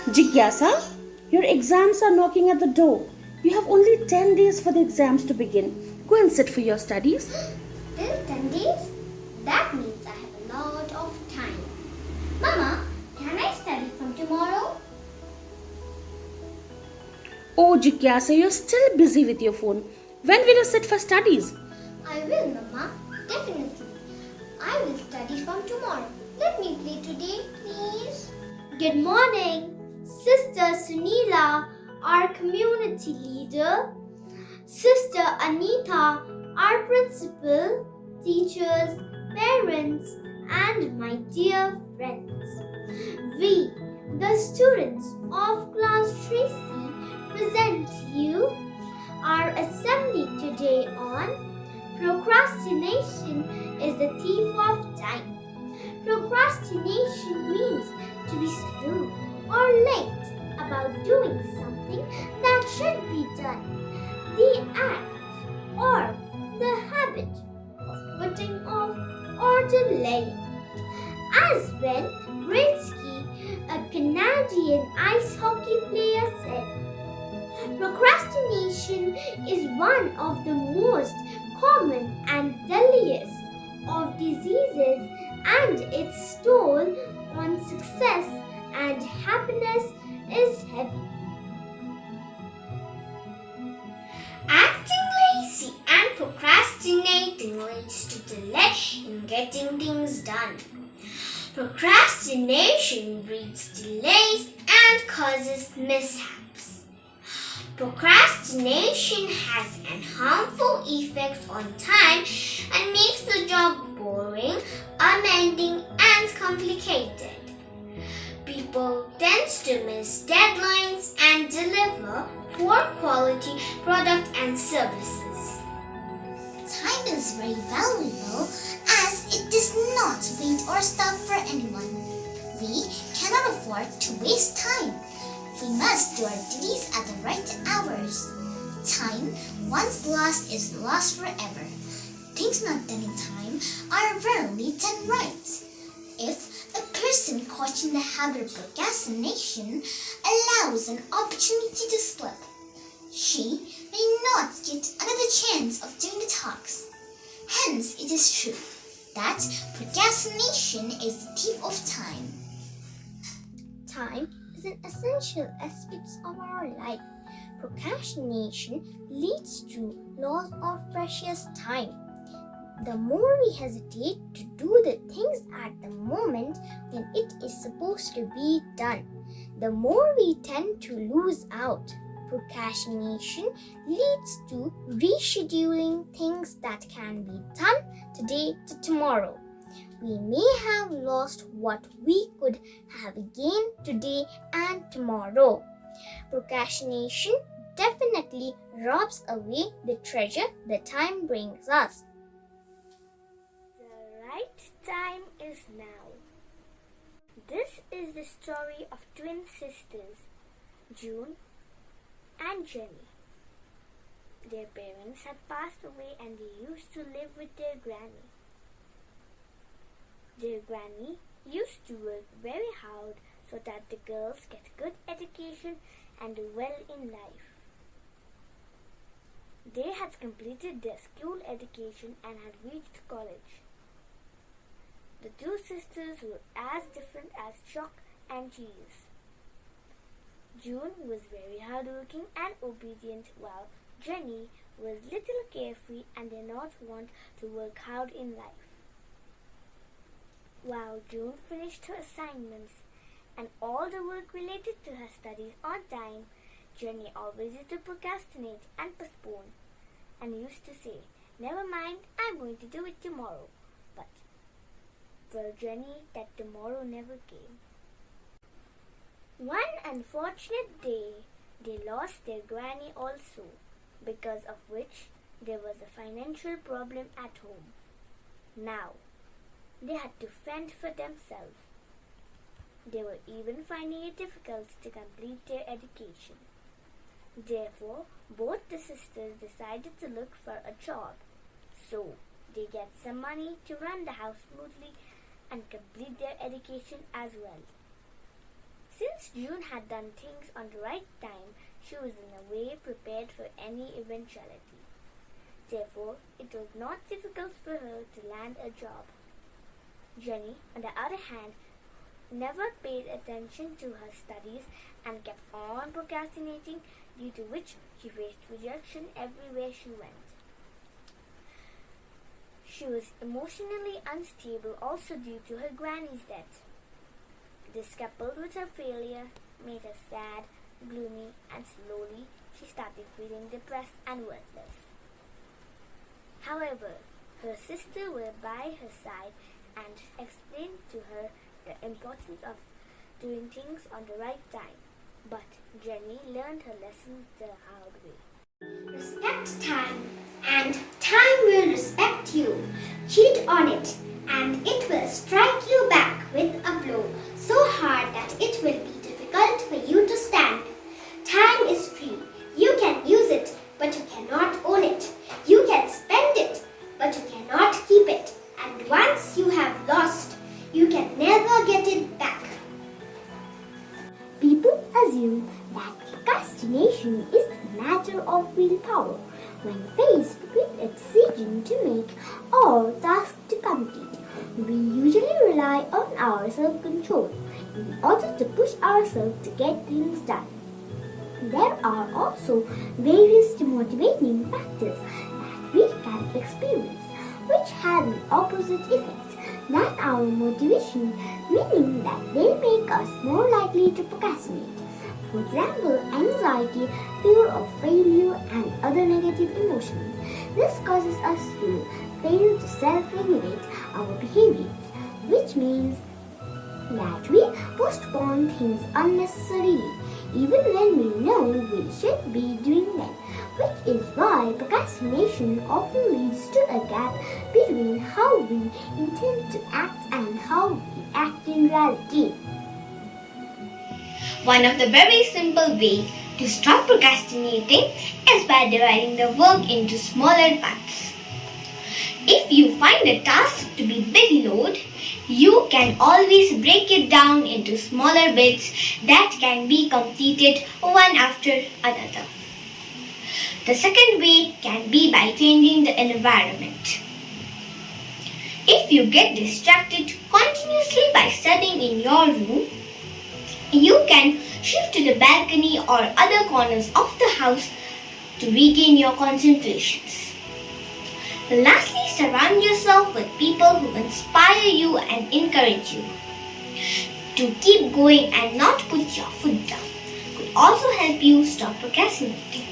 Jigyasa, your exams are knocking at the door. You have only 10 days for the exams to begin. Go and sit for your studies. Still 10 days? That means I have a lot of time. Mama, can I study from tomorrow? Oh, Jigyasa, you're still busy with your phone. When will you sit for studies? I will, Mama. Definitely. I will study from tomorrow. Let me play today, please. Good morning, Sister Sunila, our community leader, Sister Anita, our principal, teachers, parents, and my dear friends. We, the students of class 3C, present you our assembly today on procrastination is the thief of time. Procrastination means to be slow or late about doing something that should be done. The act or the habit of putting off or delaying. As Ben Gretzky, a Canadian ice hockey player, said, procrastination is one of the most common and deadliest of diseases, and its toll on success and happiness is heavy. Acting lazy and procrastinating leads to delay in getting things done. Procrastination breeds delays and causes mishaps. Procrastination has an harmful effect on time and makes the job boring, unending, and complicated. People tend to miss deadlines and deliver poor quality products and services. Time is very valuable as it does not wait or stop for anyone. We cannot afford to waste time. We must do our duties at the right hours. Time, once lost, is lost forever. Things not done in time are rarely done right. If a person caught in the habit of procrastination allows an opportunity to slip, she may not get another chance of doing the task. Hence, it is true that procrastination is the thief of time. Time is an essential aspect of our life. Procrastination leads to loss of precious time. The more we hesitate to do the things at the moment when it is supposed to be done, the more we tend to lose out. Procrastination leads to rescheduling things that can be done today to tomorrow. We may have lost what we could have gained today and tomorrow. Procrastination definitely robs away the treasure the time brings us. The right time is now. This is the story of twin sisters, June and Jenny. Their parents had passed away and they used to live with their granny. Their granny used to work very hard so that the girls get good education and do well in life. They had completed their school education and had reached college. The two sisters were as different as chalk and cheese. June was very hardworking and obedient, while Jenny was little carefree and did not want to work hard in life. While June finished her assignments and all the work related to her studies on time, Jenny always used to procrastinate and postpone and used to say, "Never mind, I'm going to do it tomorrow." But for Jenny, that tomorrow never came. One unfortunate day, they lost their granny also, because of which there was a financial problem at home. Now, they had to fend for themselves. They were even finding it difficult to complete their education. Therefore, both the sisters decided to look for a job. So, they get some money to run the house smoothly and complete their education as well. Since June had done things on the right time, she was in a way prepared for any eventuality. Therefore, it was not difficult for her to land a job. Jenny, on the other hand, never paid attention to her studies and kept on procrastinating, due to which she faced rejection everywhere she went. She was emotionally unstable also due to her granny's death. This, coupled with her failure, made her sad, gloomy, and slowly she started feeling depressed and worthless. However, her sister was by her side and explained to her the importance of doing things on the right time. But Jenny learned her lesson the hard way. Respect time, and time will respect you. Cheat on it, and it will strike you back with a blow so hard that it will be difficult for you to stand. Time is free. You can use it, but you cannot own it. You can spend it, but you cannot keep it. And once you have lost, you can never get it back. People assume that procrastination is a matter of willpower when faced with a decision to make or task to complete. We usually rely on our self-control in order to push ourselves to get things done. There are also various demotivating factors that we can experience which have the opposite effect than our motivation, meaning that they make us more likely to procrastinate. For example, anxiety, fear of failure, and other negative emotions. This causes us to fail to self-regulate our behaviors, which means that we postpone things unnecessarily, even when we know we should be doing them, which is why procrastination often leads to a gap between how we intend to act and how we act in reality. One of the very simple ways to stop procrastinating is by dividing the work into smaller parts. If you find a task to be big load, you can always break it down into smaller bits that can be completed one after another. The second way can be by changing the environment. If you get distracted continuously by studying in your room, you can shift to the balcony or other corners of the house to regain your concentrations. Lastly, surround yourself with people who inspire you and encourage you to keep going and not put your foot down. Could also help you stop procrastinating.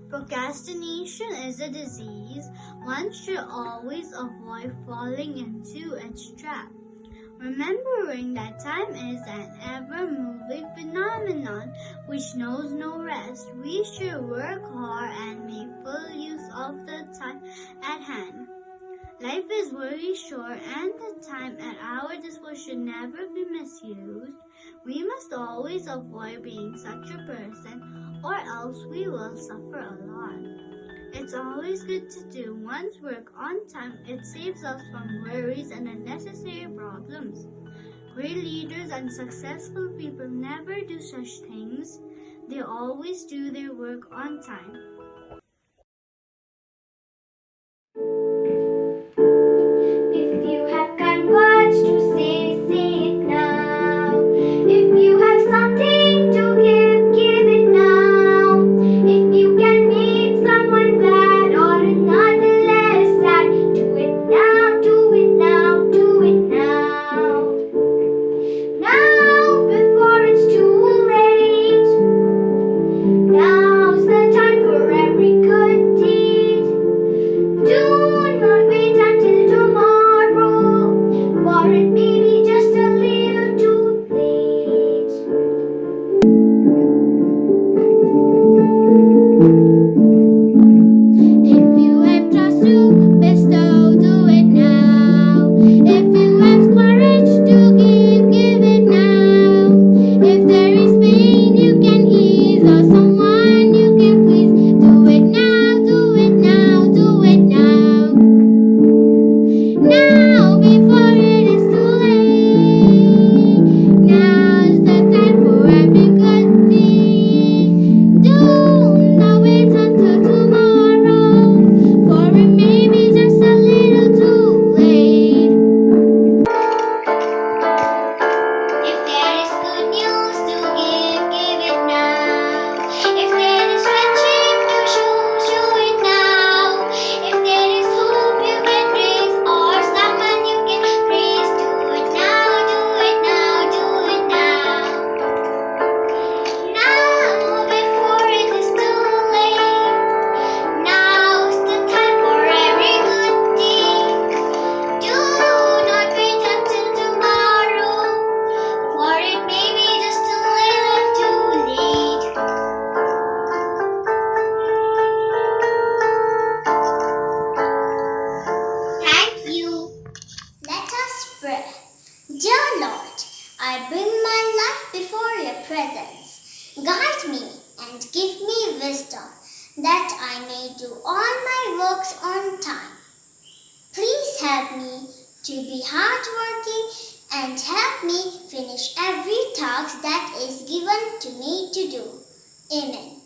Procrastination is a disease. One should always avoid falling into its trap. Remembering that time is an ever-moving phenomenon which knows no rest, we should work hard and make full use of the time at hand. Life is very short and the time at our disposal should never be misused. We must always avoid being such a person, or else we will suffer a lot. It's always good to do one's work on time. It saves us from worries and unnecessary problems. Great leaders and successful people never do such things. They always do their work on time. If you have kind words to say, say it now. If you have something to give it now. If you can make someone glad or another less sad, do it now, do and give me wisdom, that I may do all my works on time. Please help me to be hardworking and help me finish every task that is given to me to do. Amen.